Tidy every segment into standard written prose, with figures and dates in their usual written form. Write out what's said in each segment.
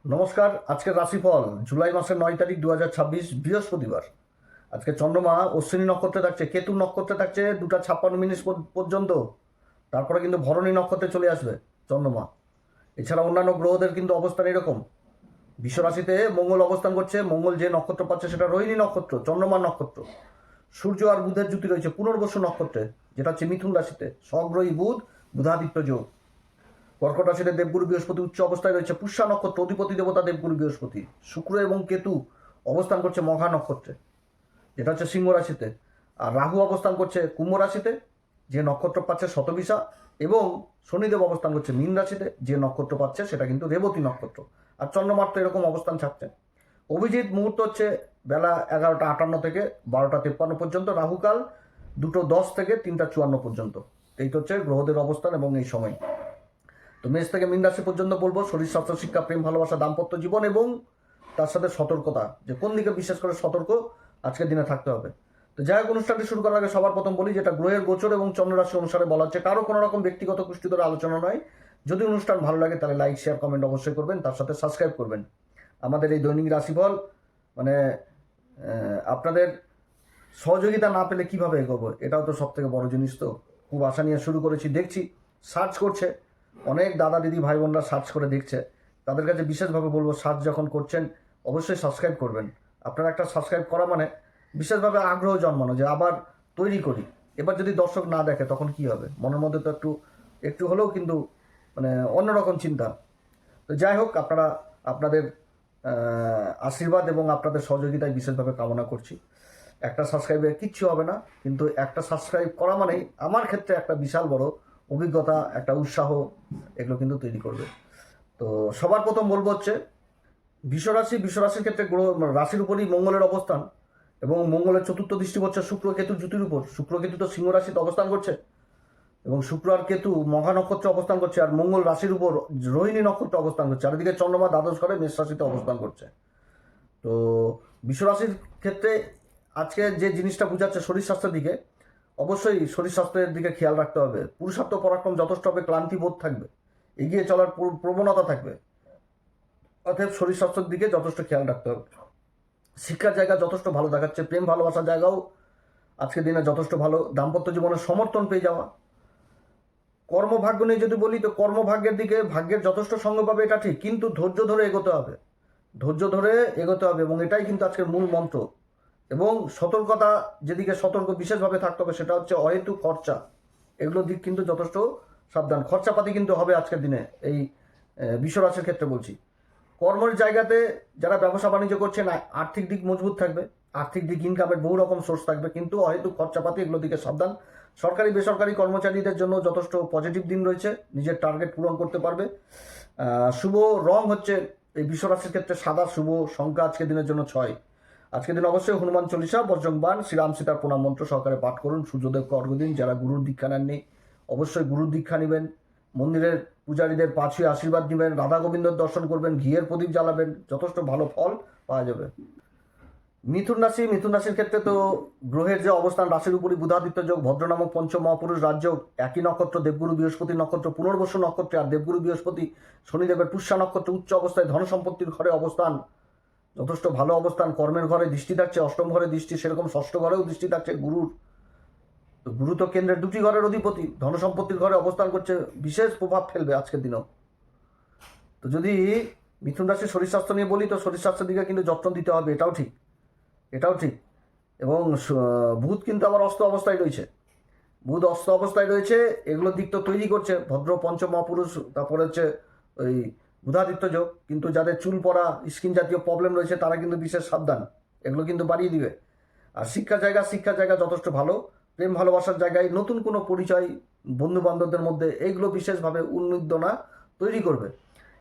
নমস্কার। আজকের রাশিফল জুলাই মাসের 9 তারিখ 2026 বৃহস্পতিবার। আজকে চন্দ্রমা অশ্বিনী নক্ষত্রে থাকছে, কেতু নক্ষত্রে থাকছে 2:56 পর্যন্ত। তারপরে কিন্তু ভরণী নক্ষত্রে চলে আসবে চন্দ্রমা। এছাড়া অন্যান্য গ্রহদের কিন্তু অবস্থান এরকম। বিশ্বরাশিতে মঙ্গল অবস্থান করছে। মঙ্গল যে নক্ষত্র পাচ্ছে সেটা রোহিণী নক্ষত্র, চন্দ্রমার নক্ষত্র। সূর্য আর বুধের জুতি রয়েছে পুনর্বসু নক্ষত্রে, যেটা হচ্ছে মিথুন রাশিতে। স্বগ্রহী বুধ, বুধাদিত্য যোগ। কর্কট রাশিতে দেবগুরু বৃহস্পতি উচ্চ অবস্থায় রয়েছে পুষ্যা নক্ষত্র, অধিপতি দেবতা দেবগুরু বৃহস্পতি। শুক্র এবং কেতু অবস্থান করছে মঘা নক্ষত্রে, যেটা হচ্ছে সিংহ রাশিতে। আর রাহু অবস্থান করছে কুম্ভ রাশিতে, যে নক্ষত্র পাচ্ছে শতবিশা। এবং শনিদেব অবস্থান করছে মীন রাশিতে, যে নক্ষত্র পাচ্ছে সেটা কিন্তু রেবতী নক্ষত্র। আর চন্দ্রমার তো এরকম অবস্থান থাকছে। অভিজিৎ মুহূর্ত হচ্ছে বেলা 11টা 58 থেকে 12টা 53 পর্যন্ত। রাহুকাল 2টো 10 থেকে 3টা 54 পর্যন্ত। এই তো হচ্ছে গ্রহদের অবস্থান এবং এই সময়। তো মেষ থেকে মীন রাশি পর্যন্ত বলবো শরীর স্বাস্থ্য শিক্ষা প্রেম ভালোবাসা দাম্পত্য জীবন এবং তার সাথে সতর্কতা, যে কোন দিকে বিশেষ করে সতর্ক আজকের দিনে থাকতে হবে। তো যাই হোক, অনুষ্ঠানটি শুরু করার আগে সবার প্রথম বলি, যেটা গ্রহের গোচর এবং চন্দ্ররাশি অনুসারে বলা হচ্ছে, কারো কোনো রকম ব্যক্তিগত কুষ্ঠিতর আলোচনা নয়। যদি অনুষ্ঠান ভালো লাগে তাহলে লাইক শেয়ার কমেন্ট অবশ্যই করবেন, তার সাথে সাবস্ক্রাইব করবেন। আমাদের এই দৈনিক রাশিফল মানে আপনাদের সহযোগিতা না পেলে কিভাবে এগোবো, এটাও তো সব থেকে বড় জিনিস। তো খুব আশা নিয়ে শুরু করেছি, দেখছি সার্চ করছে অনেক দাদা দিদি ভাই বোনরা, সার্চ করে দেখছে। তাদের কাছে বিশেষভাবে বলবো, সার্চ যখন করছেন অবশ্যই সাবস্ক্রাইব করবেন। আপনারা একটা সাবস্ক্রাইব করা মানে বিশেষভাবে আগ্রহ জন্মানো, যে আবার তৈরি করি। এবার যদি দর্শক না দেখে তখন কি হবে, মনের মধ্যে তো একটু একটু হলেও কিন্তু মানে অন্যরকম চিন্তা। তো যাই হোক, আপনারা আপনাদের আশীর্বাদ এবং আপনাদের সহযোগিতায় বিশেষভাবে কামনা করছি। একটা সাবস্ক্রাইবে কিচ্ছু হবে না, কিন্তু একটা সাবস্ক্রাইব করা মানেই আমার ক্ষেত্রে একটা বিশাল বড় অভিজ্ঞতা, একটা উৎসাহ, এগুলো কিন্তু তৈরি করবে। তো সবার প্রথম বলবো হচ্ছে বিশ্বরাশির ক্ষেত্রে গ্রহ রাশির উপরই মঙ্গলের অবস্থান। এবং মঙ্গলের চতুর্থ দৃষ্টি পড়ছে শুক্র কেতু জুতির উপর। শুক্র কেতু তো সিংহ রাশিতে অবস্থান করছে, এবং শুক্র আর কেতু মহা নক্ষত্রে অবস্থান করছে। আর মঙ্গল রাশির উপর রোহিণী নক্ষত্রে অবস্থান করছে। চারিদিকে চন্দ্রমা দ্বাদশ ঘরে মেষ রাশিতে অবস্থান করছে। তো বিশ্বরাশির ক্ষেত্রে আজকে যে জিনিসটা বোঝাচ্ছে শরীর স্বাস্থ্যের দিকে, অবশ্যই শরীর স্বাস্থ্যের দিকে খেয়াল রাখতে হবে। পুরুষার্থ পরাক্রম যথেষ্ট হবে, ক্লান্তি বোধ থাকবে, এগিয়ে চলার প্রবণতা থাকবে। অতএব শরীর স্বাস্থ্যের দিকে যথেষ্ট খেয়াল রাখতে হবে। শিক্ষার জায়গা যথেষ্ট ভালো দেখাচ্ছে। প্রেম ভালোবাসার জায়গাও আজকের দিনে যথেষ্ট ভালো। দাম্পত্য জীবনে সমর্থন পেয়ে যাওয়া। কর্মভাগ্য নিয়ে যদি বলি, তো কর্মভাগ্যের দিকে ভাগ্যের যথেষ্ট সঙ্গ পাবে, এটা ঠিক, কিন্তু ধৈর্য ধরে এগোতে হবে। ধৈর্য ধরে এগোতে হবে, এবং এটাই কিন্তু আজকের মূল মন্ত্র। এবং সতর্কতা, যেদিকে সতর্ক বিশেষভাবে থাকতে হবে, সেটা হচ্ছে অহেতুক খরচা। এগুলোর দিক কিন্তু যথেষ্ট সাবধান। খরচাপাতি কিন্তু হবে আজকের দিনে, এই বিশ্বরাশির ক্ষেত্রে বলছি। কর্মের জায়গাতে যারা ব্যবসা বাণিজ্য করছেন, আর্থিক দিক মজবুত থাকবে। আর্থিক দিক ইনকামের বহু রকম সোর্স থাকবে, কিন্তু অহেতুক খরচাপাতি এগুলোর দিকে সাবধান। সরকারি বেসরকারি কর্মচারীদের জন্য যথেষ্ট পজিটিভ দিন রয়েছে, নিজের টার্গেট পূরণ করতে পারবে। শুভ রং হচ্ছে এই বিশ্বরাশির ক্ষেত্রে সাদা। শুভ সংখ্যা আজকের দিনের জন্য 6। আজকের দিন অবশ্যই হনুমান চল্লিশা, বজ্রংবাণ, শ্রীরাম সীতার প্রণাম মন্ত্র সহকারে পাঠ করুন। সূর্যদেবকে অর্ঘ্য দিন। যারা গুরুর দীক্ষা নেননি অবশ্যই গুরুর দীক্ষা নেবেন। মন্দিরের পূজারীদের পাছুয়ে আশীর্বাদ নেবেন। রাধা গোবিন্দর দর্শন করবেন, ঘিয়ের প্রদীপ জ্বালাবেন, যথেষ্ট ভালো ফল পাওয়া যাবে। মিথুন রাশির ক্ষেত্রে তো গ্রহের যে অবস্থান, রাশির উপরই বুধাদিত্য যোগ, ভদ্র নামক পঞ্চম মহাপুরুষ রাজ্য, একই নক্ষত্র, দেবগুরু বৃহস্পতি নক্ষত্র পুনর্বসু নক্ষত্রে। আর দেবগুরু বৃহস্পতি শনিদেবের পুষ্যা নক্ষত্র উচ্চ অবস্থায় ধন সম্পত্তির ঘরে অবস্থান, যথেষ্ট ভালো অবস্থান। কর্মের ঘরে দৃষ্টি থাকছে, অষ্টম ঘরে দৃষ্টি, সেরকম ষষ্ঠ ঘরেও দৃষ্টি থাকছে গুরুর। তো গুরু তো কেন্দ্রের 2টি ঘরের অধিপতি, ধন সম্পত্তির ঘরে অবস্থান করছে, বিশেষ প্রভাব ফেলবে আজকের দিনেও। তো যদি মিথুন রাশির শরীর স্বাস্থ্য নিয়ে বলি, তো শরীর স্বাস্থ্যের দিকে কিন্তু যত্ন দিতে হবে, এটাও ঠিক, এটাও ঠিক। এবং বুধ কিন্তু আমার অস্ত অবস্থায় রয়েছে। বুধ অস্ত অবস্থায় রয়েছে, এগুলোর দিক তো তৈরি করছে। ভদ্র পঞ্চম মহাপুরুষ, তারপরে হচ্ছে ওই বুধাদিত্য যোগ। কিন্তু যাদের চুল পড়া, স্কিন জাতীয় প্রবলেম রয়েছে, তারা কিন্তু বিশেষ সাবধান, এগুলো কিন্তু বাড়িয়ে দিবে। আর শিক্ষার জায়গা যথেষ্ট ভালো। প্রেম ভালোবাসার জায়গায় নতুন কোনো পরিচয় বন্ধু বান্ধবদের মধ্যে, এইগুলো বিশেষভাবে উন্নদনা তৈরি করবে।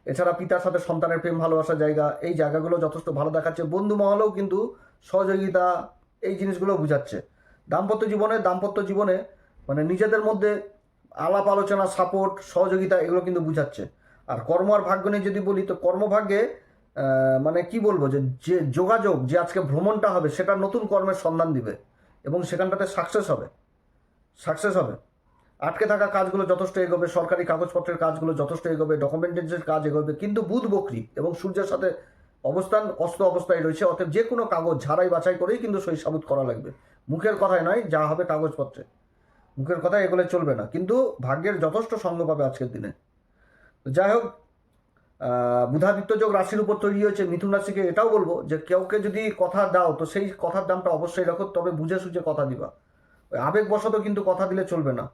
এছাড়া পিতার সাথে সন্তানের প্রেম ভালোবাসার জায়গা, এই জায়গাগুলো যথেষ্ট ভালো দেখাচ্ছে। বন্ধু মহলেও কিন্তু সহযোগিতা, এই জিনিসগুলো বুঝাচ্ছে। দাম্পত্য জীবনে মানে নিজেদের মধ্যে আলাপ আলোচনা, সাপোর্ট, সহযোগিতা, এগুলো কিন্তু বুঝাচ্ছে। আর কর্ম আর ভাগ্য নিয়ে যদি বলি, তো কর্মভাগ্যে মানে কি বলবো, যে যে যোগাযোগ, যে আজকে ভ্রমণটা হবে, সেটা নতুন কর্মের সন্ধান দিবে এবং সেখানটাতে সাকসেস হবে। আটকে থাকা কাজগুলো যথেষ্ট এগোবে, সরকারি কাগজপত্রের কাজগুলো যথেষ্ট এগোবে, ডকুমেন্টেশনের কাজ এগোবে। কিন্তু বুধ বকরি এবং সূর্যের সাথে অবস্থান অস্ত অবস্থায় রয়েছে, অতএব যে কোনো কাগজ ঝাড়াই বাছাই করেই কিন্তু সই সাবুত করা লাগবে। মুখের কথায় নয়, যা হবে কাগজপত্রে, মুখের কথায় এগুলো চলবে না। কিন্তু ভাগ্যের যথেষ্ট সঙ্গ পাবে আজকের দিনে। যাই হোক, বুধাদিত্য যোগ রাশির উপর তৈরি হয়েছে মিথুন রাশিকে। এটাও বলবো যে কেউকে যদি কথা দাও তো সেই কথার দামটা অবশ্যই রাখো, তবে বুঝে সুঝে কথা দিবা। ওই আবেগবশত কিন্তু কথা দিলে চলবে না,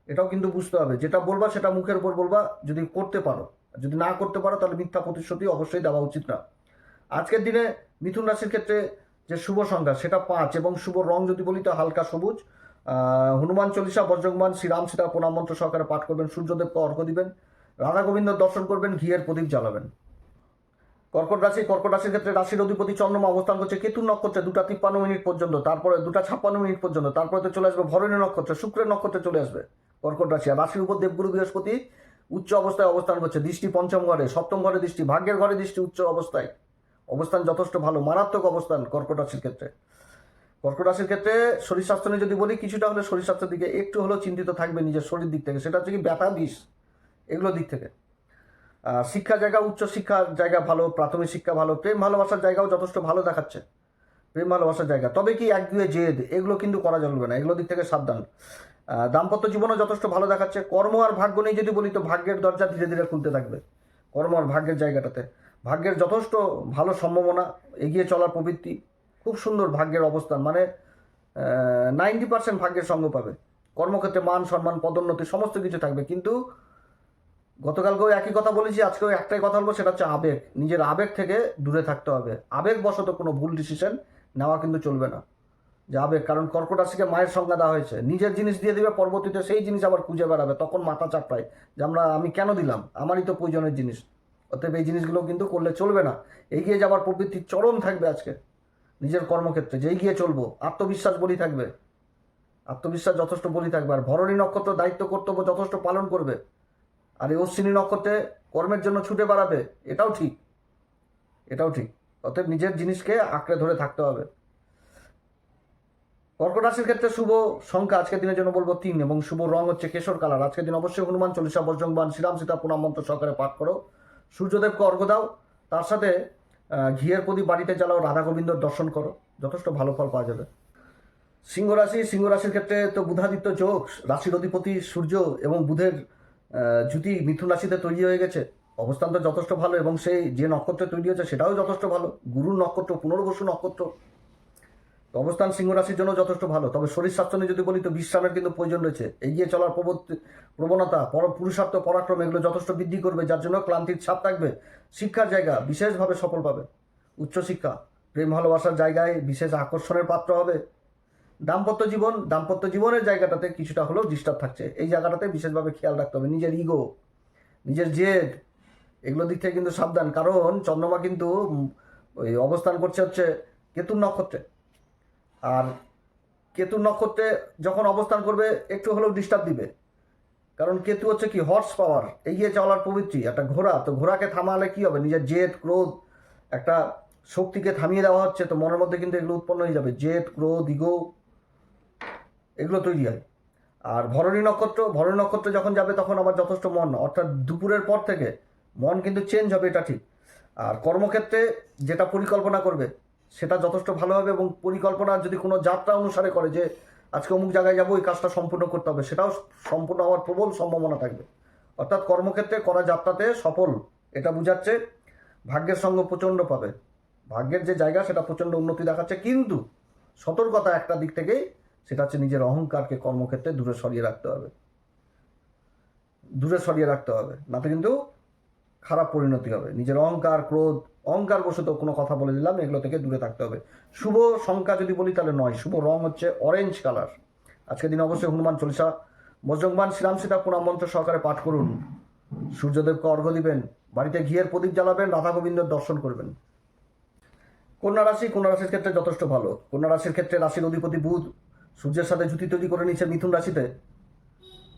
এটাও কিন্তু বুঝতে হবে। যেটা বলবা সেটা মুখের উপর বলবা, যদি করতে পারো। যদি না করতে পারো তাহলে মিথ্যা প্রতিশ্রুতি অবশ্যই দেওয়া উচিত না। আজকের দিনে মিথুন রাশির ক্ষেত্রে যে শুভ সংখ্যা সেটা 5, এবং শুভ রং যদি বলি তো হালকা সবুজ। হনুমান চল্লিশা, বজ্রংবান, শ্রীরাম সীতা প্রণাম মন্ত্র সহকারে পাঠ করবেন, সূর্যদেবকে অর্ঘ্য দিবেন, রাধা গোবিন্দ দর্শন করবেন, ঘিয়ের প্রদীপ জ্বালাবেন। কর্কট রাশির ক্ষেত্রে রাশির অধিপতি চন্দ্রমা অবস্থান করছে কেতুর নক্ষত্রে 2:53 পর্যন্ত, তারপরে 2:56 পর্যন্ত, তারপরে তো চলে আসবে ভরণী নক্ষত্রে, শুক্রের নক্ষত্রে চলে আসবে কর্কট রাশি। আর রাশির উপর দেবগুরু বৃহস্পতি উচ্চ অবস্থায় অবস্থান করছে, দৃষ্টি পঞ্চম ঘরে, সপ্তম ঘরে দৃষ্টি, ভাগ্যের ঘরে দৃষ্টি, উচ্চ অবস্থায় অবস্থান যথেষ্ট ভালো, মারাত্মক অবস্থান কর্কট রাশির ক্ষেত্রে। কর্কট রাশির ক্ষেত্রে শরীর স্বাস্থ্য নিয়ে যদি বলি, কিছুটা হলে শরীর স্বাস্থ্যের দিকে একটু হলেও চিন্তিত থাকবে নিজের শরীর দিক থেকে, সেটা হচ্ছে কি ব্যথা, বিষ, এগুলোর দিক থেকে। শিক্ষা জায়গা, উচ্চ শিক্ষার জায়গা ভালো, প্রাথমিক শিক্ষা ভালো, প্রেম ভালোবাসার জায়গাও যথেষ্ট ভালো দেখাচ্ছে, প্রেম ভালোবাসার জায়গা। তবে কি এক দুয়ে জেদ এগুলো কিন্তু করা যাবে না, এগুলো দিক থেকে সাবধান। দাম্পত্য জীবনও যথেষ্ট ভালো দেখাচ্ছে। কর্ম আর ভাগ্য নিয়ে যদি বলি তো ভাগ্যের দরজা ধীরে ধীরে খুলতে থাকবে। কর্ম আর ভাগ্যের জায়গাটাতে ভাগ্যের যথেষ্ট ভালো সম্ভাবনা, এগিয়ে চলার প্রবৃত্তি, খুব সুন্দর ভাগ্যের অবস্থান, মানে 90% ভাগ্যের সঙ্গ পাবে। কর্মক্ষেত্রে মান সম্মান পদোন্নতি সমস্ত কিছু থাকবে। কিন্তু গতকালকেও একই কথা বলেছি, আজকেও একটাই কথা বলবো, সেটা হচ্ছে আবেগ। নিজের আবেগ থেকে দূরে থাকতে হবে। আবেগবশত কোনো ভুল ডিসিশন নেওয়া কিন্তু চলবে না, যে আবেগ। কারণ কর্কট রাশিকে মায়ের সংজ্ঞা দেওয়া হয়েছে, নিজের জিনিস দিয়ে দিবে, পরবর্তীতে সেই জিনিস আবার খুঁজে বেড়াবে, তখন মাথা চাপড়ায় যে আমি কেন দিলাম, আমারই তো প্রয়োজনের জিনিস। অতএব এই জিনিসগুলো কিন্তু করলে চলবে না। এগিয়ে যাওয়ার প্রবৃত্তি চরম থাকবে আজকে নিজের কর্মক্ষেত্রে, যে এগিয়ে চলবো, আত্মবিশ্বাস বলি থাকবে, আত্মবিশ্বাস যথেষ্ট বলি থাকবে। আর ভরণী নক্ষত্র দায়িত্ব কর্তব্য যথেষ্ট পালন করবে। আর এই অশ্বিনী নক্ষত্রে কর্মের জন্য ছুটে বেড়াবে, এটাও ঠিক, এটাও ঠিক। অতএব নিজের জিনিসকে আঁকড়ে ধরে থাকতে হবে। কর্কট রাশির ক্ষেত্রে শুভ সংখ্যা আজকের দিনের জন্য বলবো 3, এবং শুভ রং হচ্ছে কেশর কালার। আজকের দিন অবশ্যই হনুমান চল্লিশা, বজ্রংবান, শ্রীরাম সীতা প্রণাম মন্ত্র সহকারে পাঠ করো, সূর্যদেবকে অর্ঘ্য দাও, তার সাথে ঘিয়ের প্রদীপ বাড়িতে জ্বালাও, রাধা গোবিন্দর দর্শন করো, যথেষ্ট ভালো ফল পাওয়া যাবে। সিংহ রাশির ক্ষেত্রে তো বুধাদিত্য যোগ, রাশির অধিপতি সূর্য এবং বুধের জুতি মিথুন রাশিতে তৈরি হয়ে গেছে, অবস্থান তো যথেষ্ট ভালো, এবং সেই যে নক্ষত্রে তৈরি হয়েছে সেটাও যথেষ্ট ভালো, গুরুর নক্ষত্র, পুনর্বসু নক্ষত্র। অবস্থান সিংহ রাশির জন্য যথেষ্ট ভালো। তবে শরীর স্বাস্থ্য নিয়ে যদি বলি তো বিশ্রামের কিন্তু প্রয়োজন রয়েছে। এগিয়ে চলার প্রবণতা, পুরুষার্থ, পরাক্রম এগুলো যথেষ্ট বৃদ্ধি করবে, যার জন্য ক্লান্তির ছাপ থাকবে। শিক্ষার জায়গা বিশেষভাবে সফল পাবে, উচ্চশিক্ষা, প্রেম ভালোবাসার জায়গায় বিশেষ আকর্ষণের পাত্র হবে। দাম্পত্য জীবনের জায়গাটাতে কিছুটা হলেও ডিস্টার্ব থাকছে, এই জায়গাটাতে বিশেষভাবে খেয়াল রাখতে হবে। নিজের ইগো, নিজের জেদ, এগুলো দিক থেকে কিন্তু সাবধান। কারণ চন্দ্রমা কিন্তু ওই অবস্থান করছে হচ্ছে কেতুর নক্ষত্রে, আর কেতুর নক্ষত্রে যখন অবস্থান করবে একটু হলেও ডিস্টার্ব দিবে। কারণ কেতু হচ্ছে কি হর্স পাওয়ার, এগিয়ে চলার প্রবৃত্তি, একটা ঘোড়া। তো ঘোড়াকে থামালে কি হবে, নিজের জেদ ক্রোধ, একটা শক্তিকে থামিয়ে দেওয়া হচ্ছে, তো মনের মধ্যে কিন্তু এগুলো উৎপন্ন হয়ে যাবে, জেদ ক্রোধ ইগো, এগুলো তৈরি হয়। আর ভরণী নক্ষত্রে যখন যাবে তখন আবার যথেষ্ট মন, অর্থাৎ দুপুরের পর থেকে মন কিন্তু চেঞ্জ হবে, এটা ঠিক। আর কর্মক্ষেত্রে যেটা পরিকল্পনা করবে সেটা যথেষ্ট ভালো হবে, এবং পরিকল্পনা যদি কোনো যাত্রা অনুসারে করে যে আজকে অমুক জায়গায় যাবো, এই কাজটা সম্পূর্ণ করতে হবে, সেটাও সম্পূর্ণ হওয়ার প্রবল সম্ভাবনা থাকবে। অর্থাৎ কর্মক্ষেত্রে করা যাত্রাতে সফল, এটা বোঝাচ্ছে। ভাগ্যের সঙ্গ প্রচণ্ড পাবে, ভাগ্যের যে জায়গা সেটা প্রচণ্ড উন্নতি দেখাচ্ছে। কিন্তু সতর্কতা একটা দিক থেকেই, সেটা হচ্ছে নিজের অহংকারকে কর্মক্ষেত্রে দূরে সরিয়ে রাখতে হবে, নাতে কিন্তু খারাপ পরিণতি হবে। নিজের অহংকার ক্রোধ, অহংকার বশত কোনো কথা বলে দিলাম, এগুলো থেকে দূরে থাকতে হবে। শুভ সংখ্যা যদি বলি তাহলে 9, শুভ রং হচ্ছে অরেঞ্জ কালার। আজকের দিন অবশ্যই হনুমান চল্লিশা, বজ্রংবান, শ্রীরাম সীতা প্রণাম মন্ত্র সহকারে পাঠ করুন, সূর্যদেবকে অর্ঘ্য দিবেন, বাড়িতে ঘিয়ের প্রদীপ জ্বালাবেন, রাধা গোবিন্দর দর্শন করবেন। কন্যা রাশির ক্ষেত্রে যথেষ্ট ভালো। কন্যা রাশির ক্ষেত্রে রাশির অধিপতি বুধ সূর্যের সাথে জুতি তৈরি করে নিচ্ছে মিথুন রাশিতে।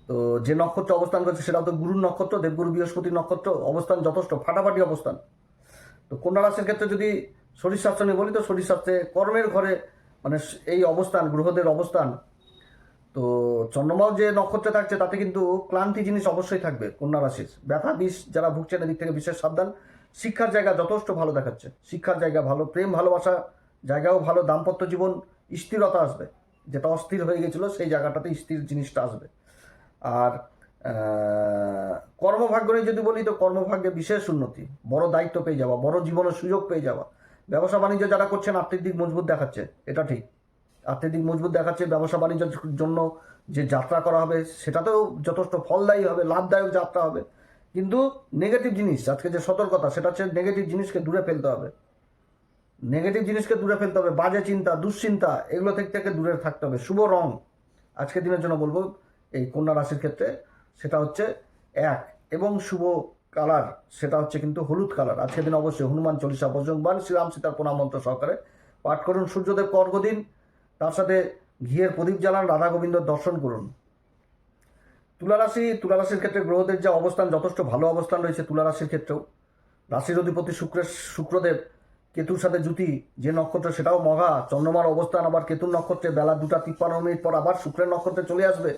তো যে নক্ষত্র অবস্থান করছে সেটাও তো গুরুর নক্ষত্র, দেবগুরু বৃহস্পতির নক্ষত্র, অবস্থান যথেষ্ট ফাটাফাটি অবস্থান। তো কন্যা রাশির ক্ষেত্রে যদি শরীর স্বাস্থ্য নিয়ে বলি তো শরীর স্বাস্থ্যে কর্মের ঘরে, মানে এই অবস্থান, গ্রহদের অবস্থান তো চন্দ্রমাও যে নক্ষত্রে থাকছে তাতে কিন্তু ক্লান্তি জিনিস অবশ্যই থাকবে কন্যা রাশির। ব্যথা বিষ যারা ভুগছেন এদিক থেকে বিশেষ সাবধান। শিক্ষার জায়গা যথেষ্ট ভালো দেখাচ্ছে, শিক্ষার জায়গা ভালো, প্রেম ভালোবাসা জায়গাও ভালো, দাম্পত্য জীবন স্থিরতা আসবে, যেটা অস্থির হয়ে গেছিলো সেই জায়গাটাতে স্থির জিনিসটা আসবে। আর কর্মভাগ্য নিয়ে যদি বলি তো কর্মভাগ্যে বিশেষ উন্নতি, বড় দায়িত্ব পেয়ে যাওয়া, বড় জীবনের সুযোগ পেয়ে যাওয়া। ব্যবসা বাণিজ্য যারা করছেন আর্থিক দিক মজবুত দেখাচ্ছে, এটা ঠিক, আর্থিক দিক মজবুত দেখাচ্ছে। ব্যবসা বাণিজ্যের জন্য যে যাত্রা করা হবে সেটাতেও যথেষ্ট ফলদায়ী হবে, লাভদায়ক যাত্রা হবে। কিন্তু নেগেটিভ জিনিস, আজকে যে সতর্কতা সেটা হচ্ছে নেগেটিভ জিনিসকে দূরে ফেলতে হবে, নেগেটিভ জিনিসকে দূরে ফেলতে হবে, বাজে চিন্তা দুশ্চিন্তা এগুলো থেকে দূরে থাকতে হবে। শুভ রং আজকের দিনের জন্য বলবো এই কন্যা রাশির ক্ষেত্রে সেটা হচ্ছে 1, এবং শুভ কালার সেটা হচ্ছে কিন্তু হলুদ কালার। আজকের দিন অবশ্যই হনুমান চল্লিশা বজরংবাণ শ্রীরাম সীতার প্রণাম মন্ত্র সহকারে পাঠ করুন। সূর্যদেব অর্ঘ্য দিন, তার সাথে ঘিয়ের প্রদীপ জ্বালান, রাধা গোবিন্দর দর্শন করুন। তুলা রাশির ক্ষেত্রে গ্রহদের যে অবস্থান যথেষ্ট ভালো অবস্থান রয়েছে। তুলা রাশির ক্ষেত্রেও রাশির অধিপতি শুক্রদেব কেতুর সাথে জুতি, যে নক্ষত্র সেটাও মঘা, চন্দ্রমার অবস্থান আবার কেতুর নক্ষত্রে বেলা 2:53 পর আবার শুক্রের নক্ষত্রে চলে আসবে।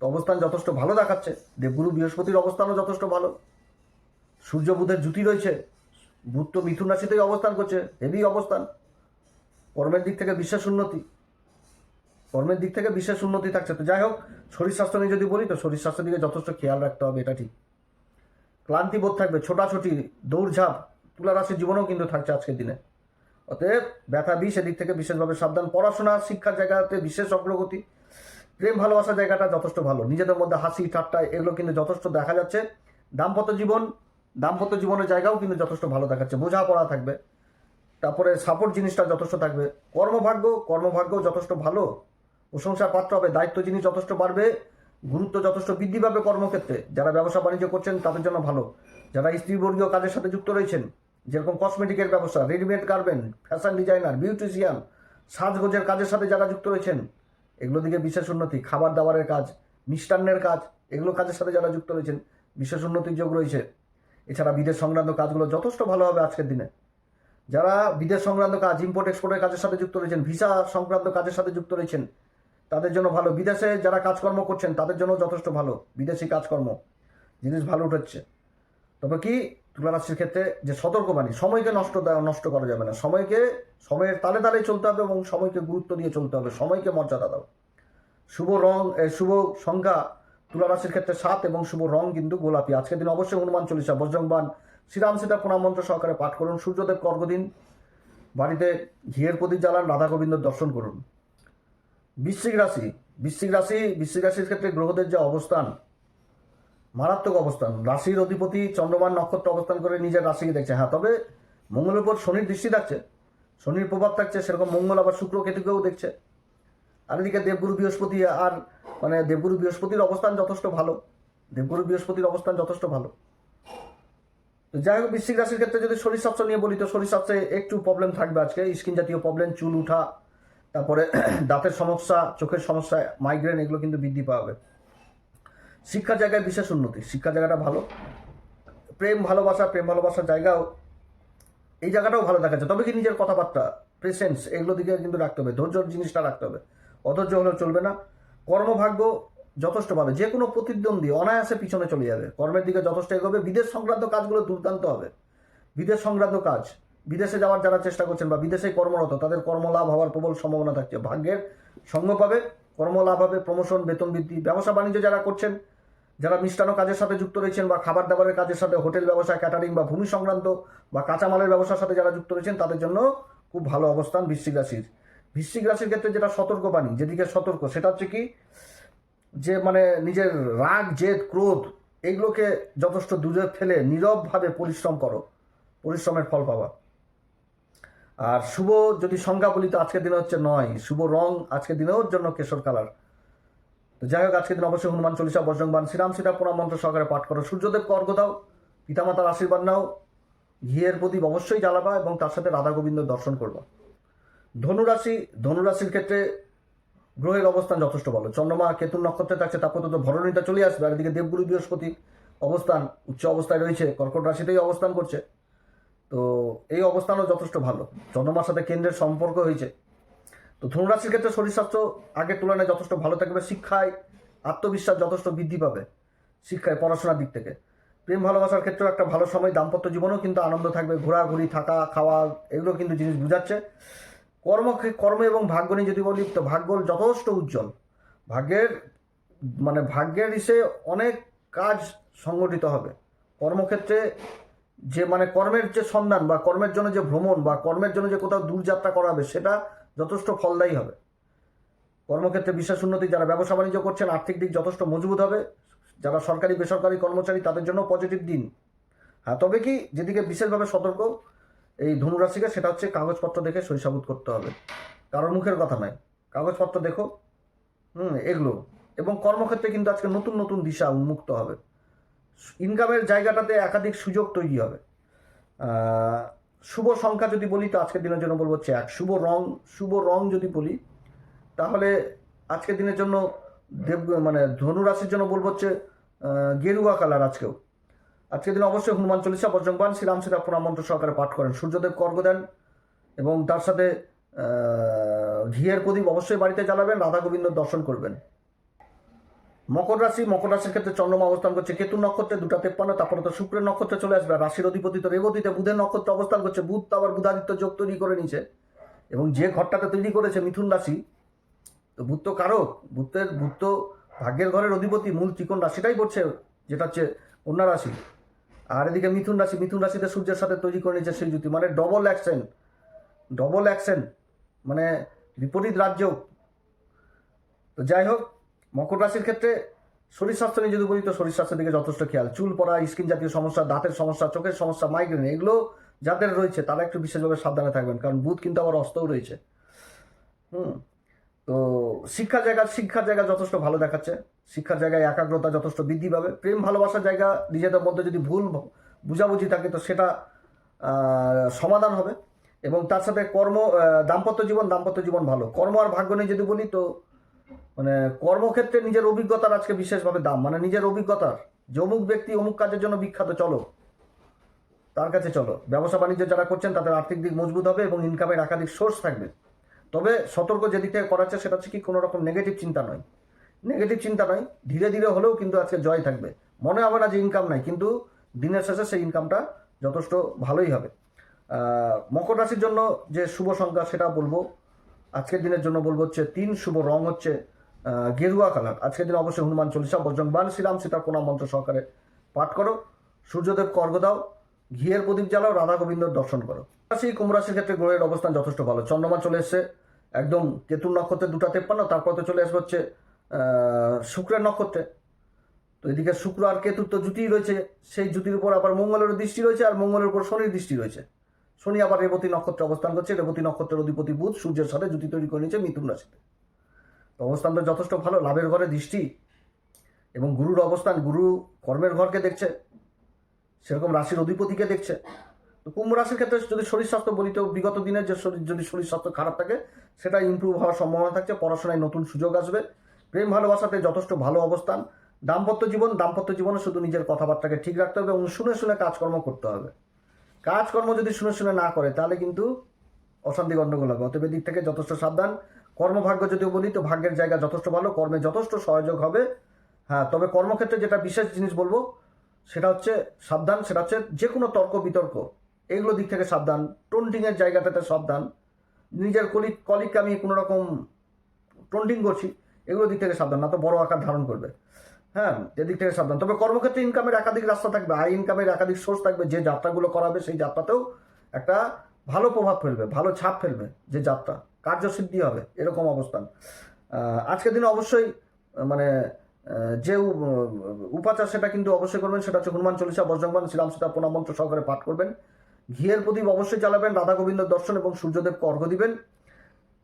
তো অবস্থান যথেষ্ট ভালো দেখাচ্ছে। দেবগুরু বৃহস্পতির অবস্থানও যথেষ্ট ভালো, সূর্য বুধের জুতি রয়েছে, বুধ তো মিথুন রাশিতেই অবস্থান করছে, হেভি অবস্থান। কর্মের দিক থেকে বিশেষ উন্নতি, কর্মের দিক থেকে বিশেষ উন্নতি থাকছে। তো যাই হোক, শরীর স্বাস্থ্য নিয়ে যদি বলি তো শরীর স্বাস্থ্যের দিকে যথেষ্ট খেয়াল রাখতে হবে, এটা ঠিক। ক্লান্তি বোধ থাকবে, ছোটাছুটি দৌড়ঝাঁপ তুলা রাশির জীবনেও কিন্তু থাকছে আজকের দিনে। অতএব ব্যথা বিষ এদিক থেকে বিশেষভাবে সাবধান। পড়াশোনা শিক্ষার জায়গাতে বিশেষ অগ্রগতি, প্রেম ভালোবাসার জায়গাটা যথেষ্ট ভালো, নিজেদের মধ্যে হাসি ঠাট্টা এগুলো কিন্তু যথেষ্ট দেখা যাচ্ছে। দাম্পত্য জীবনের জায়গাও কিন্তু যথেষ্ট ভালো দেখাচ্ছে, বোঝাপড়া থাকবে। তারপরে সাপোর্ট জিনিসটা যথেষ্ট থাকবে। কর্মভাগ্য যথেষ্ট ভালো, প্রশংসার পাত্র হবে, দায়িত্ব জিনিস যথেষ্ট বাড়বে, গুরুত্ব যথেষ্ট বৃদ্ধি পাবে কর্মক্ষেত্রে। যারা ব্যবসা বাণিজ্য করছেন তাদের জন্য ভালো। যারা স্ত্রীবর্গীয় কাজের সাথে যুক্ত রয়েছেন, যেরকম কসমেটিকের ব্যবসা, readymade garment, fashion designer, beautician, সাজগোজের কাজের সাথে যারা যুক্ত রয়েছেন এগুলো দিকে বিশেষ উন্নতি। খাবার দাবারের কাজ, মিষ্টান্নের কাজ, এগুলো কাজের সাথে যারা যুক্ত রয়েছেন বিশেষ উন্নতির যোগ রয়েছে। এছাড়া বিদেশ সংক্রান্ত কাজগুলো যথেষ্ট ভালো হবে আজকের দিনে। যারা বিদেশ সংক্রান্ত কাজ, ইম্পোর্ট এক্সপোর্টের কাজের সাথে যুক্ত রয়েছেন, ভিসা সংক্রান্ত কাজের সাথে যুক্ত রয়েছেন তাদের জন্য ভালো। বিদেশে যারা কাজকর্ম করছেন তাদের জন্য যথেষ্ট ভালো, বিদেশি কাজকর্ম জিনিস ভালো উঠেছে। তবে কি তুলা রাশির ক্ষেত্রে যে সতর্কবাণী, সময়কে নষ্ট করা যাবে না, সময়ের তালে তালে চলতে হবে এবং সময়কে গুরুত্ব দিয়ে চলতে হবে, সময়কে মর্যাদা দাও। শুভ সংখ্যা তুলা রাশির ক্ষেত্রে 7 এবং শুভ রং কিন্তু গোলাপি। আজকের দিন অবশ্যই হনুমান চল্লিশা বজরংবাণ শ্রীরাম সীতা প্রণাম মন্ত্র সহকারে পাঠ করুন। সূর্যদেব অর্ঘ্য দিন, বাড়িতে ঘিয়ের প্রদীপ জ্বালান, রাধা গোবিন্দর দর্শন করুন। বৃশ্চিক রাশির ক্ষেত্রে গ্রহদের যে অবস্থান মারাত্মক অবস্থান। রাশির অধিপতি চন্দ্রমান নক্ষত্র অবস্থান করে নিজের রাশিকে দেখছে। হ্যাঁ, তবে মঙ্গলের উপর শনির দৃষ্টি থাকছে, শনির প্রভাব থাকছে, সেরকম মঙ্গল আবার শুক্র কেতুকেও দেখছে। আর এদিকে দেবগুরু বৃহস্পতির অবস্থান যথেষ্ট ভালো, তো যাই হোক, বৃশ্চিক রাশির ক্ষেত্রে যদি শরীর স্বাস্থ্য নিয়ে বলি তো শরীর স্বাস্থ্যে একটু প্রবলেম থাকবে আজকে। স্কিন জাতীয় প্রবলেম, চুল উঠা, তারপরে দাঁতের সমস্যা, চোখের সমস্যা, মাইগ্রেন এগুলো কিন্তু বৃদ্ধি পাবে। শিক্ষার জায়গায় বিশেষ উন্নতি, শিক্ষার জায়গাটা ভালো। প্রেম ভালোবাসার জায়গাও, এই জায়গাটাও ভালো দেখাচ্ছে। তবে কি নিজের কথাবার্তা, প্রেসেন্স এগুলো দিকে কিন্তু রাখতে হবে, ধৈর্যর জিনিসটা রাখতে হবে, অধৈর্য হলেও চলবে না। কর্মভাগ্য যথেষ্ট ভালো, যে কোনো প্রতিদ্বন্দ্বী অনায়াসে পিছনে চলে যাবে, কর্মের দিকে যথেষ্ট এগোবে। বিদেশ সংক্রান্ত কাজগুলো দুর্দান্ত হবে, বিদেশ সংক্রান্ত কাজ, বিদেশে যাওয়ার যারা চেষ্টা করছেন বা বিদেশে কর্মরত তাদের কর্মলাভ হওয়ার প্রবল সম্ভাবনা থাকছে। ভাগ্যের সঙ্গ পাবে, কর্মলাভ হবে, প্রমোশন, বেতন বৃদ্ধি। ব্যবসা বাণিজ্য যারা করছেন, যারা মিষ্টান্ন কাজের সাথে যুক্ত রয়েছেন বা খাবার দাবারের কাজের সাথে, হোটেল ব্যবসা, ক্যাটারিং বা ভূমি সংক্রান্ত বা কাঁচামালের ব্যবসার সাথে যারা যুক্ত রয়েছেন তাদের জন্য খুব ভালো অবস্থান বৃশ্চিক রাশির ক্ষেত্রে যেটা সতর্কবাণী, যেদিকে সতর্ক সেটা হচ্ছে কি, যে মানে নিজের রাগ, জেদ, ক্রোধ এইগুলোকে যথেষ্ট দূরে ফেলে নীরবভাবে পরিশ্রম করো, পরিশ্রমের ফল পাওয়া। আর শুভ যদি সংখ্যা বলি তো আজকের দিনে হচ্ছে 9, শুভ রং আজকের দিনেও জন্য কেশর কালার। তো যাই হোক, আজকের দিন অবশ্যই হনুমান চল্লিশা বজরংবাণ শ্রীরাম সীতা প্রণাম মন্ত্র সহকারে পাঠ করো। সূর্যদেবকে অর্ঘ্য দাও, পিতামাতার আশীর্বাদ নাও, ঘিয়ের প্রদীপ অবশ্যই জ্বালাবা এবং তার সাথে রাধা গোবিন্দ দর্শন করবা। ধনুরাশির ক্ষেত্রে গ্রহের অবস্থান যথেষ্ট ভালো। চন্দ্রমা কেতুর নক্ষত্রে থাকছে, তারপর তো ভরণীটা চলে আসবে। আর এদিকে দেবগুরু বৃহস্পতি অবস্থান উচ্চ অবস্থায় রয়েছে, কর্কট রাশিতেই অবস্থান করছে। তো এই অবস্থানও যথেষ্ট ভালো। চন্দ্রমার সাথে কেন্দ্রের সম্পর্ক হয়েছে, তো ধনুরাশির ক্ষেত্রে শরীর স্বাস্থ্য আগের তুলনায় যথেষ্ট ভালো থাকবে। শিক্ষায় আত্মবিশ্বাস যথেষ্ট বৃদ্ধি পাবে, শিক্ষায় পড়াশোনার দিক থেকে। প্রেম ভালোবাসার ক্ষেত্রেও একটা ভালো সময়, দাম্পত্য জীবনেও কিন্তু আনন্দ থাকবে, ঘোরাঘুরি, থাকা খাওয়া এগুলো কিন্তু জিনিস বোঝাচ্ছে। কর্ম এবং ভাগ্য নিয়ে যদি বলি তো ভাগ্য যথেষ্ট উজ্জ্বল। ভাগ্যের ইসে অনেক কাজ সংগঠিত হবে কর্মক্ষেত্রে। যে কর্মের যে সন্ধান বা কর্মের জন্য যে ভ্রমণ বা কর্মের জন্য যে কোথাও দূরযাত্রা করা হবে সেটা যথেষ্ট ফলদায়ী হবে। কর্মক্ষেত্রে বিশেষ উন্নতি, যারা ব্যবসা বাণিজ্য করছেন আর্থিক দিক যথেষ্ট মজবুত হবে। যারা সরকারি বেসরকারি কর্মচারী তাদের জন্য পজিটিভ দিন। হ্যাঁ, তবে কি যেদিকে বিশেষভাবে সতর্ক এই ধনুরাশিকে সেটা হচ্ছে কাগজপত্র দেখে সইসাবুত করতে হবে। কারোর মুখের কথা নয়, কাগজপত্র দেখো এগুলো। এবং কর্মক্ষেত্রে কিন্তু আজকে নতুন নতুন দিশা উন্মুক্ত হবে। ইনকামের জায়গাটাতে একাধিক সুযোগ তৈরি হবে। শুভ সংখ্যা যদি বলি তো আজকের দিনের জন্য বলবো হচ্ছে 1। শুভ রং যদি বলি তাহলে আজকের দিনের জন্য ধনুরাশির জন্য বলবো হচ্ছে গেরুয়া কালার। আজকের দিনে অবশ্যই হনুমান চল্লিশা, বজরংবাণ, শ্রীরাম সীতা প্রণাম মন্ত্র সহকারে পাঠ করেন। সূর্যদেব অর্ঘ্য দেন এবং তার সাথে ঘিয়ের প্রদীপ অবশ্যই বাড়িতে জ্বালাবেন, রাধা গোবিন্দ দর্শন করবেন। মকর রাশির ক্ষেত্রে চন্দ্রমা অবস্থান করছে কেতু নক্ষত্রে 2:53, তারপরে তো শুক্রের নক্ষত্রে চলে আসবে। রাশির অধিপতি তো রেবতীতে বুধের নক্ষত্রে অবস্থান করছে। বুধ তো আবার বুধাদিত্য যোগ তৈরি করে নিয়েছে এবং যে ঘরটাতে তৈরি করেছে মিথুন রাশি, তো বুধ তো কারক, বুধ তো ভাগ্যের ঘরের অধিপতি, মূল ত্রিকোণ রাশিটাই পড়ছে যেটা হচ্ছে কন্যা রাশি। আর এদিকে মিথুন রাশিতে সূর্যের সাথে তৈরি করে নিয়েছে সেই জ্যোতি, ডবল অ্যাকশন বিপরীত রাজ্য। তো যাই হোক, মকর রাশির ক্ষেত্রে শরীর স্বাস্থ্য নিয়ে যদি বলি তো শরীর স্বাস্থ্যের দিকে যথেষ্ট খেয়াল। চুল পড়া, স্কিন জাতীয় সমস্যা, দাঁতের সমস্যা, চোখের সমস্যা, মাইগ্রেন এগুলো যাদের রয়েছে তারা একটু বিশেষভাবে সাবধানে থাকবেন, কারণ বুধ কিন্তু আবার অস্তও রয়েছে। তো শিক্ষার জায়গা যথেষ্ট ভালো দেখাচ্ছে। শিক্ষার জায়গায় একাগ্রতা যথেষ্ট বৃদ্ধি পাবে। প্রেম ভালোবাসার জায়গা নিজেদের মধ্যে যদি ভুল বুঝাবুঝি থাকে তো সেটা সমাধান হবে। এবং তার সাথে দাম্পত্য জীবন ভালো। কর্ম আর ভাগ্য নিয়ে যদি বলি তো কর্মক্ষেত্রে নিজের অভিজ্ঞতার আজকে বিশেষভাবে দাম, নিজের অভিজ্ঞতার যে অমুক ব্যক্তি অমুক কাজের জন্য বিখ্যাত, চলো তার কাছে চলো। ব্যবসা বাণিজ্য যারা করছেন তাদের আর্থিক দিক মজবুত হবে এবং ইনকামের একাধিক সোর্স থাকবে। তবে সতর্ক যেদিক থেকে করাচ্ছে সেটা হচ্ছে কি কোনো রকম নেগেটিভ চিন্তা নয়। ধীরে ধীরে হলেও কিন্তু আজকে জয় থাকবে। মনে হবে না যে ইনকাম নাই, কিন্তু দিনের শেষে সেই ইনকামটা যথেষ্ট ভালোই হবে। মকর রাশির জন্য যে শুভ সংখ্যা সেটা বলবো আজকের দিনের জন্য বলবো হচ্ছে 3। শুভ রং হচ্ছে গেরুয়া কালার। আজকের দিনে অবশ্যই হনুমান চল্লিশা, বজরংবাণ, শ্রীরাম সীতা প্রণাম মন্ত্র সহকারে পাঠ করো। সূর্যদেবকে অর্ঘ্য দাও, ঘিয়ের প্রদীপ জ্বালাও, রাধা গোবিন্দর দর্শন করো। কুম্ভ রাশির ক্ষেত্রে গ্রহের অবস্থান যথেষ্ট ভালো। চন্দ্রমা চলে এসছে একদম কেতুর নক্ষত্রে 2:53, তারপর তো চলে আসবে হচ্ছে শুক্রের নক্ষত্রে। তো এদিকে শুক্র আর কেতুর তো জুতি রয়েছে, সেই জুতির উপর আবার মঙ্গলের দৃষ্টি রয়েছে, আর মঙ্গলের উপর শনির দৃষ্টি রয়েছে। শনি আবার রেবতী নক্ষত্রে অবস্থান করছে। রেবতী নক্ষত্রের অধিপতি বুধ সূর্যের সাথে জুতি তৈরি করে নিয়েছে মিথুন রাশিতে। তো অবস্থান তো যথেষ্ট ভালো। লাভের ঘরে দৃষ্টি এবং গুরুর অবস্থান, গুরু কর্মের ঘরকে দেখছে, সেরকম রাশির অধিপতিকে দেখছে। তো কুম্ভ রাশির ক্ষেত্রে যদি শরীর স্বাস্থ্য বলি তো বিগত দিনের যদি শরীর স্বাস্থ্য খারাপ থাকে সেটা ইমপ্রুভ হওয়ার সম্ভাবনা থাকছে। পড়াশোনায় নতুন সুযোগ আসবে। প্রেম ভালোবাসাতে যথেষ্ট ভালো অবস্থান। দাম্পত্য জীবনে শুধু নিজের কথাবার্তাকে ঠিক রাখতে হবে এবং শুনে কাজকর্ম করতে হবে। কাজকর্ম যদি শুনে না করে তাহলে কিন্তু অশান্তি গণ্ডগোল হবে। অতএব দিক থেকে যথেষ্ট সাবধান। কর্মভাগ্য যদি বলি তো ভাগ্যের জায়গা যথেষ্ট ভালো, কর্মে যথেষ্ট সহযোগ হবে। হ্যাঁ, তবে কর্মক্ষেত্রে যেটা বিশেষ জিনিস বলবো সেটা হচ্ছে সাবধান। সেটা হচ্ছে যে কোনো তর্ক বিতর্ক এগুলো দিক থেকে সাবধান। টন্টিংয়ের জায়গাটাতে সাবধান। নিজের কলিগকে আমি কোনো রকম টন্টিং করছি এগুলো দিক থেকে সাবধান, না তো বড় আকার ধারণ করবে। হ্যাঁ, এদিক থেকে সাবধান। তবে কর্মক্ষেত্রে ইনকামের একাধিক রাস্তা থাকবে, আয় ইনকামের একাধিক সোর্স থাকবে। যে যাত্রাগুলো করাবে সেই যাত্রাতেও একটা ভালো প্রভাব ফেলবে, ভালো ছাপ ফেলবে। যে যাত্রা কার্যসিদ্ধি হবে এরকম অবস্থান। আজকের দিনে অবশ্যই যে উপাচার সেটা কিন্তু অবশ্যই করবেন। সেটা হচ্ছে হনুমান চল্লিশা, বজরংবাণ, শ্রীরাম সীতা প্রণাম মন্ত্র সহকারে পাঠ করবেন। ঘিয়ের প্রদীপ অবশ্যই জ্বালাবেন, রাধা গোবিন্দ দর্শন এবং সূর্যদেবকে অর্ঘ্য দিবেন।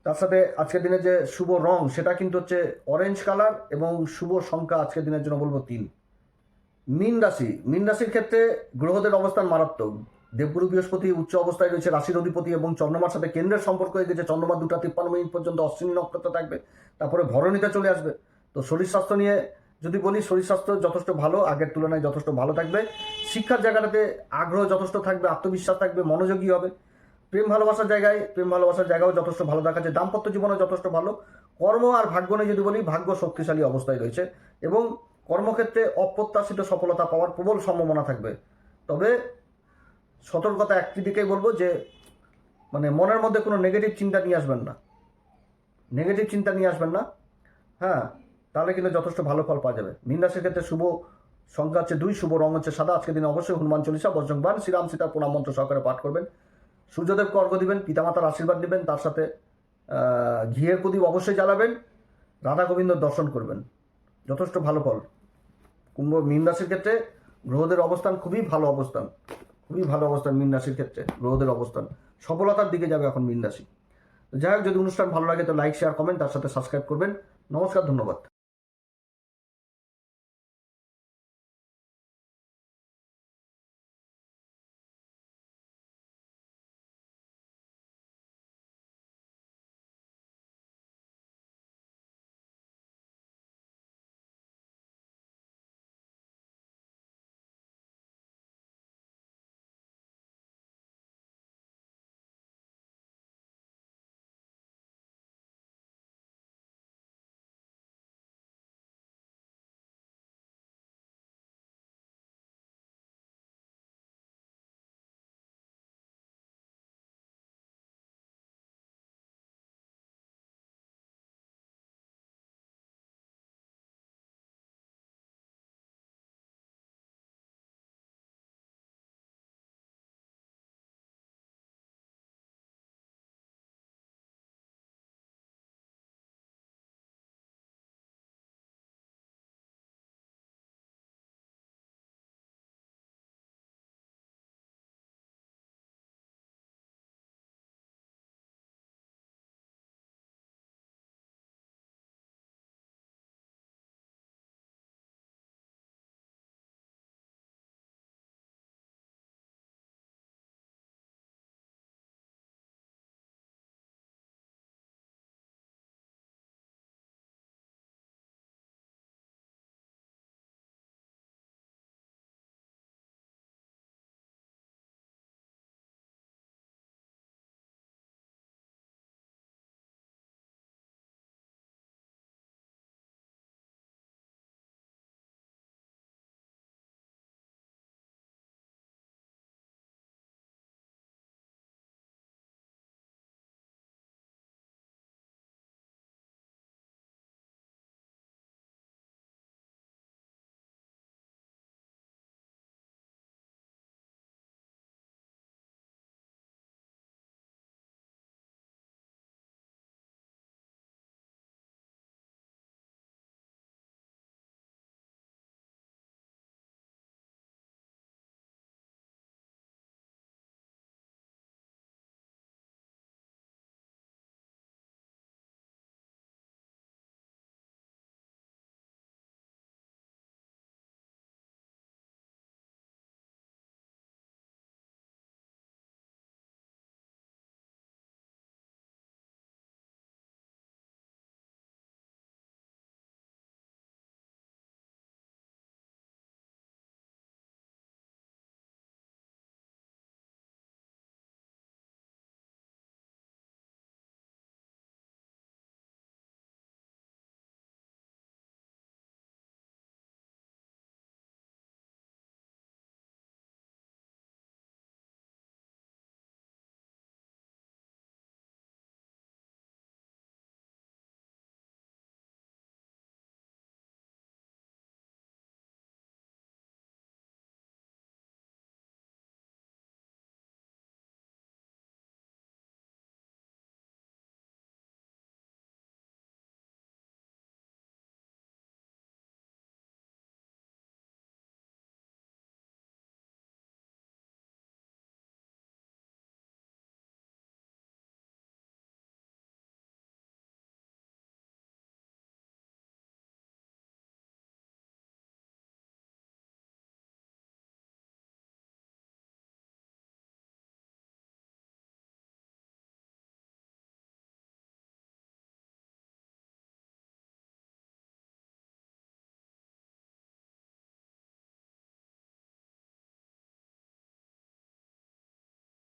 তার সাথে আজকের দিনে যে শুভ রং সেটা কিন্তু হচ্ছে অরেঞ্জ কালার এবং শুভ সংখ্যা আজকের দিনের জন্য বলবো 3। মীন রাশির ক্ষেত্রে গ্রহদের অবস্থান মারাত্মক। দেবগুরু বৃহস্পতি উচ্চ অবস্থায় রয়েছে, রাশির অধিপতি এবং চন্দ্রমার সাথে কেন্দ্রের সম্পর্ক হয়ে গেছে। চন্দ্রমা 2:53 পর্যন্ত অশ্বিনী নক্ষত্র থাকবে, তারপরে ভরণীতে চলে আসবে। তো শরীর স্বাস্থ্য নিয়ে যদি বলি শরীর স্বাস্থ্য যথেষ্ট ভালো, আগের তুলনায় যথেষ্ট ভালো থাকবে। শিক্ষার জায়গাটাতে আগ্রহ যথেষ্ট থাকবে, আত্মবিশ্বাস থাকবে, মনোযোগী হবে। প্রেম ভালোবাসার জায়গাও যথেষ্ট ভালো দেখাচ্ছে, দাম্পত্য জীবনে যথেষ্ট ভালো। কর্ম আর ভাগ্য নিয়ে যদি বলি, ভাগ্য শক্তিশালী অবস্থায় রয়েছে এবং কর্মক্ষেত্রে অপ্রত্যাশিত সফলতা পাওয়ার প্রবল সম্ভাবনা থাকবে। তবে সতর্কতা একটি দিকেই বলবো যে মানে মনের মধ্যে কোনো নেগেটিভ চিন্তা নিয়ে আসবেন না। হ্যাঁ, তাহলে কিন্তু যথেষ্ট ভালো ফল পাওয়া যাবে। মীন রাশির ক্ষেত্রে শুভ সংখ্যা হচ্ছে 2, শুভ রং হচ্ছে সাদা। আজকের দিনে অবশ্যই হনুমান চল্লিশা, বজ্রংবাণ, শ্রীরাম সীতার প্রণাম মন্ত্র সহকারে পাঠ করবেন। সূর্যদেবকে অর্ঘ্য দিবেন, পিতামাতার আশীর্বাদ নেবেন, তার সাথে ঘিয়ের প্রদীপ অবশ্যই জ্বালাবেন, রাধা গোবিন্দর দর্শন করবেন। যথেষ্ট ভালো ফল। মীন রাশির ক্ষেত্রে গ্রহদের অবস্থান খুবই ভালো অবস্থান মীন রাশির ক্ষেত্রে গ্রহদের অবস্থান সফলতার দিকে যাবে এখন মীন রাশি। যাই হোক, যদি অনুষ্ঠান ভালো লাগে তো লাইক, শেয়ার, কমেন্ট, তার সাথে সাবস্ক্রাইব করবেন। নমস্কার, ধন্যবাদ।